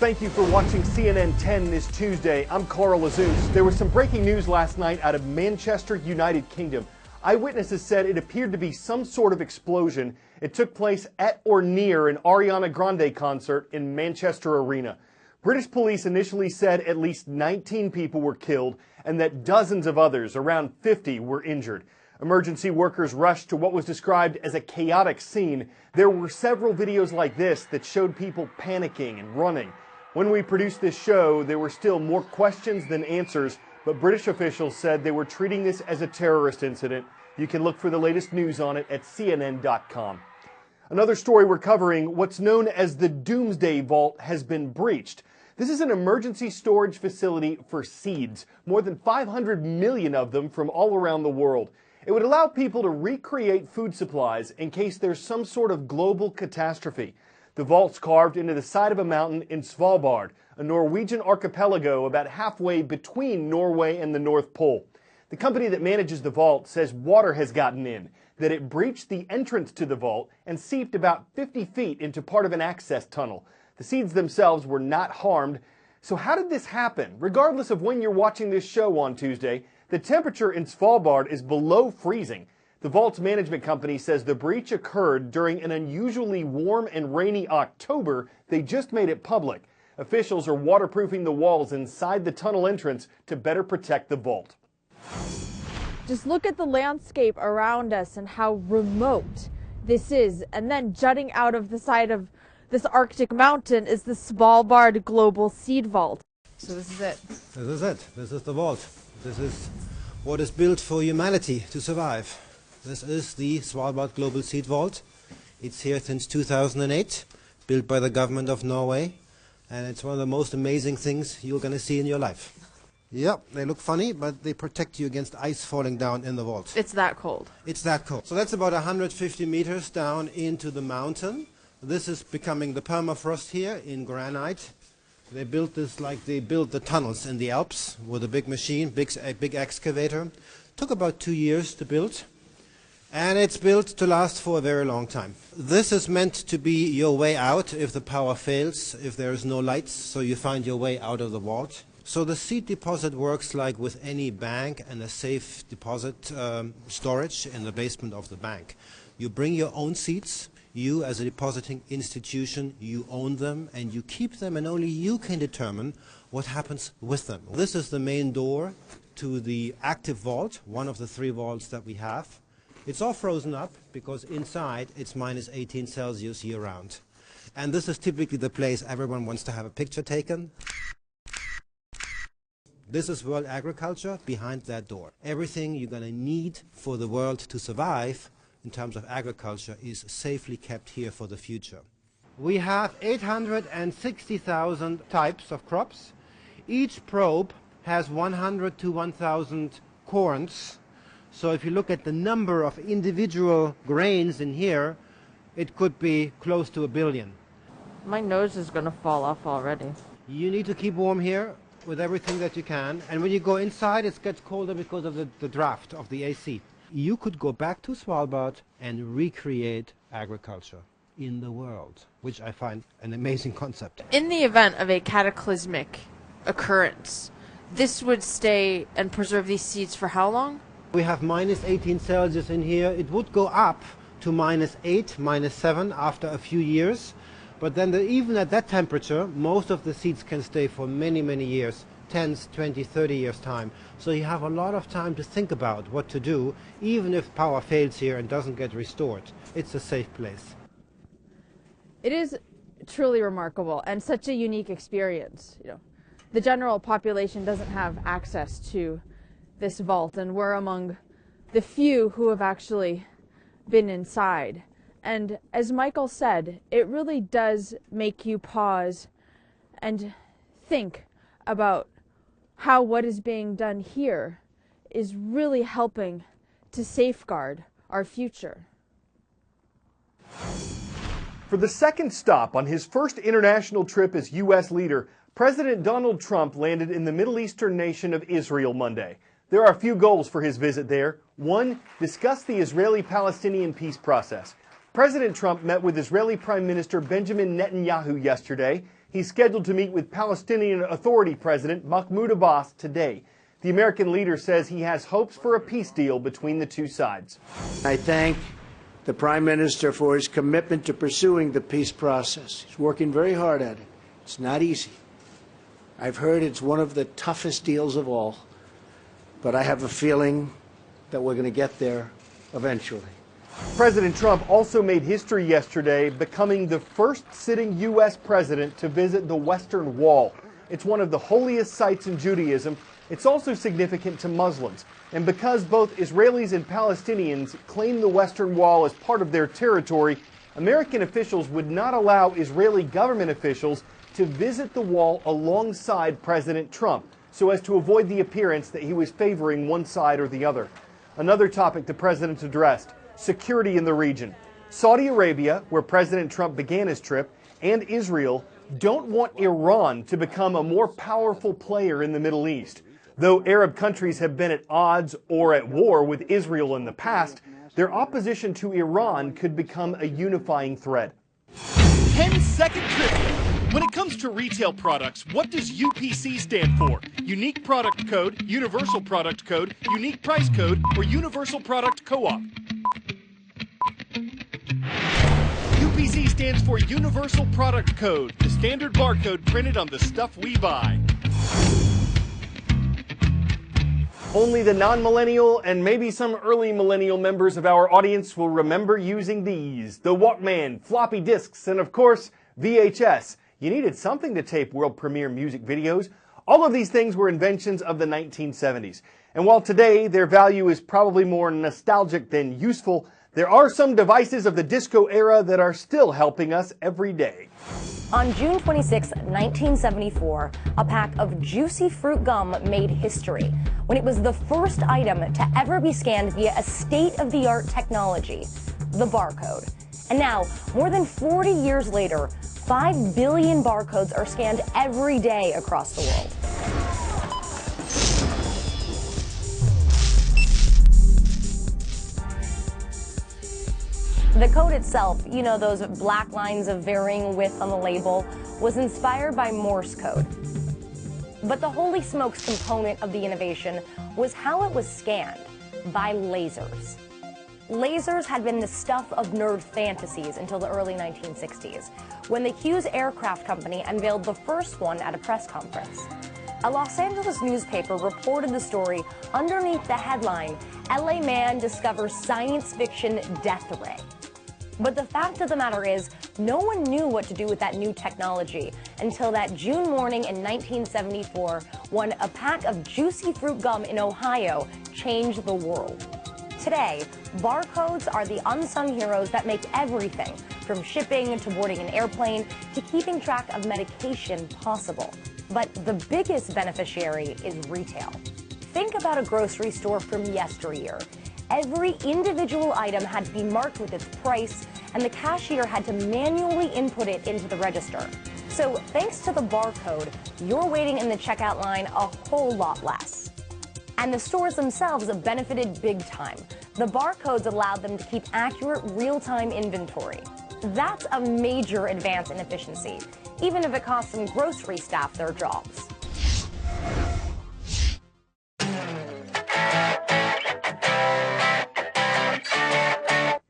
Thank you for watching CNN 10 this Tuesday. I'm Carl Azus. There was some breaking news last night out of Manchester, United Kingdom. Eyewitnesses said it appeared to be some sort of explosion. It took place at or near an Ariana Grande concert in Manchester Arena. British police initially said at least 19 people were killed and that dozens of others, around 50, were injured. Emergency workers rushed to what was described as a chaotic scene. There were several videos like this that showed people panicking and running. When we produced this show, there were still more questions than answers, but British officials said they were treating this as a terrorist incident. You can look for the latest news on it at CNN.com. Another story we're covering, what's known as the Doomsday Vault has been breached. This is an emergency storage facility for seeds, more than 500 million of them from all around the world. It would allow people to recreate food supplies in case there's some sort of global catastrophe. The vault's carved into the side of a mountain in Svalbard, a Norwegian archipelago about halfway between Norway and the North Pole. The company that manages the vault says water has gotten in, that it breached the entrance to the vault and seeped about 50 feet into part of an access tunnel. The seeds themselves were not harmed. So how did this happen? Regardless of when you're watching this show on Tuesday, the temperature in Svalbard is below freezing. The vault's management company says the breach occurred during an unusually warm and rainy October. They just made it public. Officials are waterproofing the walls inside the tunnel entrance to better protect the vault. Just look at the landscape around us and how remote this is. And then jutting out of the side of this Arctic mountain is the Svalbard Global Seed Vault. So this is it. This is it. This is the vault. This is what is built for humanity to survive. This is the Svalbard Global Seed Vault. It's here since 2008, built by the government of Norway, and it's one of the most amazing things you're going to see in your life. Yep, they look funny, but they protect you against ice falling down in the vault. It's that cold. It's that cold. So that's about 150 meters down into the mountain. This is becoming the permafrost here in granite. They built this like they built the tunnels in the Alps with a big machine, a big excavator. Took about 2 years to build. And it's built to last for a very long time. This is meant to be your way out if the power fails, if there is no lights, so you find your way out of the vault. So the seed deposit works like with any bank and a safe deposit storage in the basement of the bank. You bring your own seeds. You, as a depositing institution, you own them and you keep them, and only you can determine what happens with them. This is the main door to the active vault, one of the 3 vaults that we have. It's all frozen up because inside it's minus 18 Celsius year-round. And this is typically the place everyone wants to have a picture taken. This is world agriculture behind that door. Everything you're going to need for the world to survive in terms of agriculture is safely kept here for the future. We have 860,000 types of crops. Each probe has 100 to 1,000 corns. So if you look at the number of individual grains in here, it could be close to 1 billion. My nose is going to fall off already. You need to keep warm here with everything that you can. And when you go inside, it gets colder because of the draft of the AC. You could go back to Svalbard and recreate agriculture in the world, which I find an amazing concept. In the event of a cataclysmic occurrence, this would stay and preserve these seeds for how long? We have minus 18 Celsius in here. It would go up to minus 8, minus 7 after a few years. But then even at that temperature, most of the seeds can stay for many, many years, 10, 20, 30 years time. So you have a lot of time to think about what to do, even if power fails here and doesn't get restored. It's a safe place. It is truly remarkable and such a unique experience. You know, the general population doesn't have access to this vault, and we're among the few who have actually been inside. And as Michael said, it really does make you pause and think about how what is being done here is really helping to safeguard our future. For the second stop on his first international trip as U.S. leader, President Donald Trump landed in the Middle Eastern nation of Israel Monday. There are a few goals for his visit there. One, discuss the Israeli-Palestinian peace process. President Trump met with Israeli Prime Minister Benjamin Netanyahu yesterday. He's scheduled to meet with Palestinian Authority President Mahmoud Abbas today. The American leader says he has hopes for a peace deal between the two sides. I thank the Prime Minister for his commitment to pursuing the peace process. He's working very hard at it. It's not easy. I've heard it's one of the toughest deals of all, but I have a feeling that we're going to get there eventually. President Trump also made history yesterday, becoming the first sitting U.S. president to visit the Western Wall. It's one of the holiest sites in Judaism. It's also significant to Muslims. And because both Israelis and Palestinians claim the Western Wall as part of their territory, American officials would not allow Israeli government officials to visit the wall alongside President Trump, so as to avoid the appearance that he was favoring one side or the other. Another topic the president addressed: security in the region. Saudi Arabia, where President Trump began his trip, and Israel don't want Iran to become a more powerful player in the Middle East. Though Arab countries have been at odds or at war with Israel in the past, their opposition to Iran could become a unifying thread. 10-second trivia. When it comes to retail products, what does UPC stand for? Unique Product Code, Universal Product Code, Unique Price Code, or Universal Product Co-op? UPC stands for Universal Product Code, the standard barcode printed on the stuff we buy. Only the non-millennial and maybe some early millennial members of our audience will remember using these: the Walkman, floppy disks, and of course, VHS. You needed something to tape world premiere music videos. All of these things were inventions of the 1970s. And while today their value is probably more nostalgic than useful, there are some devices of the disco era that are still helping us every day. On June 26, 1974, a pack of Juicy Fruit gum made history when it was the first item to ever be scanned via a state-of-the-art technology, the barcode. And now, more than 40 years later, 5 billion barcodes are scanned every day across the world. The code itself, you know, those black lines of varying width on the label, was inspired by Morse code. But the holy smokes component of the innovation was how it was scanned, by lasers. Lasers had been the stuff of nerd fantasies until the early 1960s, when the Hughes Aircraft Company unveiled the first one at a press conference. A Los Angeles newspaper reported the story underneath the headline, "LA Man Discovers Science Fiction Death Ray." But the fact of the matter is, no one knew what to do with that new technology until that June morning in 1974, when a pack of Juicy Fruit gum in Ohio changed the world. Today, barcodes are the unsung heroes that make everything from shipping to boarding an airplane to keeping track of medication possible. But the biggest beneficiary is retail. Think about a grocery store from yesteryear. Every individual item had to be marked with its price, and the cashier had to manually input it into the register. So thanks to the barcode, you're waiting in the checkout line a whole lot less. And the stores themselves have benefited big time. The barcodes allowed them to keep accurate real-time inventory. That's a major advance in efficiency, even if it costs some grocery staff their jobs.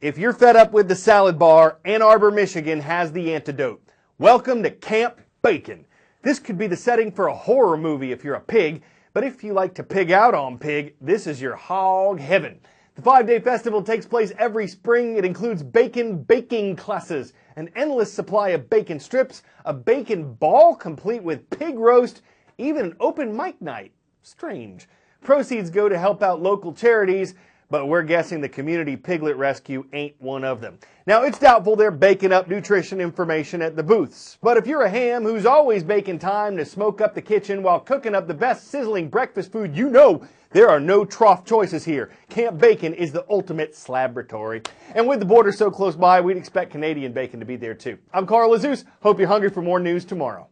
If you're fed up with the salad bar, Ann Arbor, Michigan has the antidote. Welcome to Camp Bacon. This could be the setting for a horror movie if you're a pig, but if you like to pig out on pig, this is your hog heaven. The 5-day festival takes place every spring. It includes bacon baking classes, an endless supply of bacon strips, a bacon ball complete with pig roast, even an open mic night. Strange. Proceeds go to help out local charities, but we're guessing the Community Piglet Rescue ain't one of them. Now, it's doubtful they're baking up nutrition information at the booths, but if you're a ham who's always making time to smoke up the kitchen while cooking up the best sizzling breakfast food you know, there are no trough choices here. Camp Bacon is the ultimate slaboratory. And with the border so close by, we'd expect Canadian bacon to be there too. I'm Carl Azuz. Hope you're hungry for more news tomorrow.